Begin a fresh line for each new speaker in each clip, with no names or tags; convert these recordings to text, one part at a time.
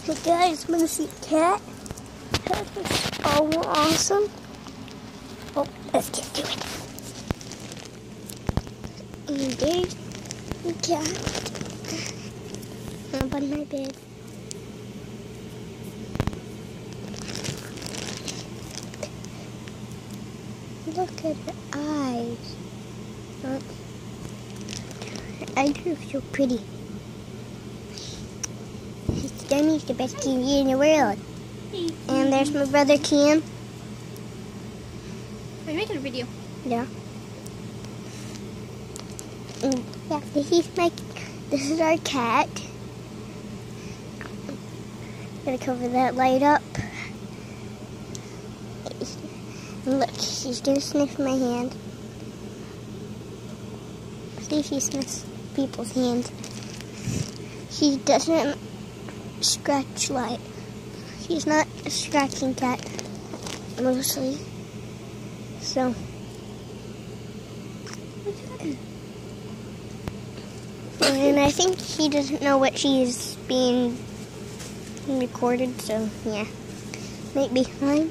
Hey guys, I'm gonna see a cat. That's so awesome. Oh, let's get to it. And there's the cat. Up on my bed. Look at her eyes. Her eyes are so pretty. Stormy's the best TV in the world. And there's my brother Cam.
Are you making a video?
Yeah. And yeah, this is our cat. I'm gonna cover that light up. And look, she's gonna sniff my hand. See, she sniffs people's hands. She doesn't scratch light. She's not a scratching cat, mostly. So, and I think she doesn't know what she's being recorded, so yeah, might be fine.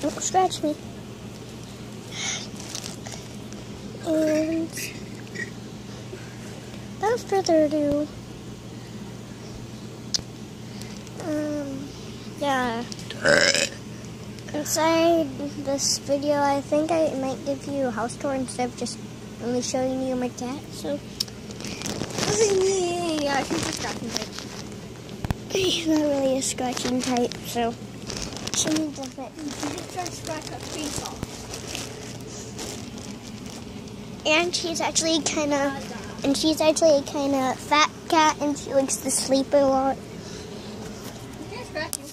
Don't scratch me. And without further ado, yeah. Inside this video, I think I might give you a house tour instead of just only showing you my cat. So,
Yeah, she's a scratching type.
He's not really a scratching type, so she needs a bit.
She's trying to scratch her face off.
And she's actually kind of fat cat, and she likes to sleep a lot.
You can't scratch you.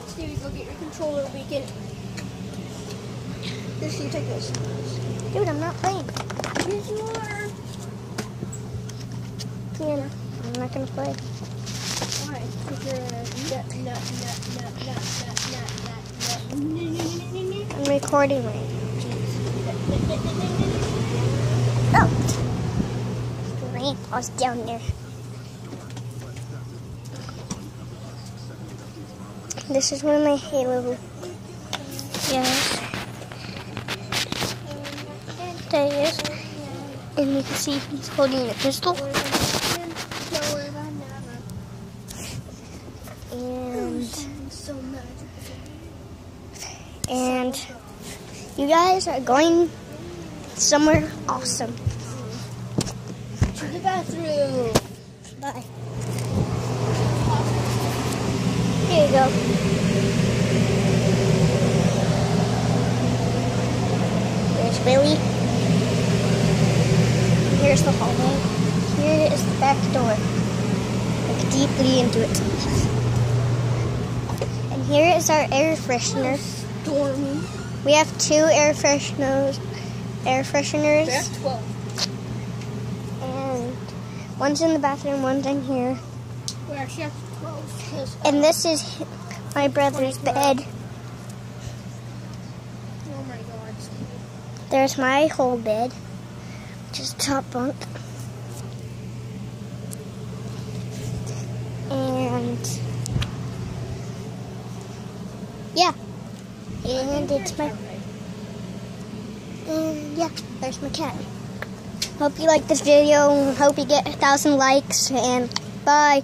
Stevie, go get your controller. We can. Here, Steve, take this.
Dude, I'm not playing.
Yes, you are.
Piano. I'm not gonna play.
Why? Because you're a nut.
I'm recording right now. Oh! Grandpa's down there. This is one of my Halo. Yes. There he is. And you can see he's holding a pistol. And you guys are going somewhere awesome.
To the bathroom.
Bye. Here you go. There's Billy. Here's the hallway. Here is the back door. Look deeply into it. And here is our air freshener.
Stormy.
We have 2 air fresheners.
We have 12.
And one's in the bathroom, one's in here.
We actually have 12.
And this is my brother's bed.
Oh my god.
There's my whole bed, which is top bunk. And yeah. And it's my, and yeah, there's my cat. Hope you like this video, hope you get 1,000 likes, and bye.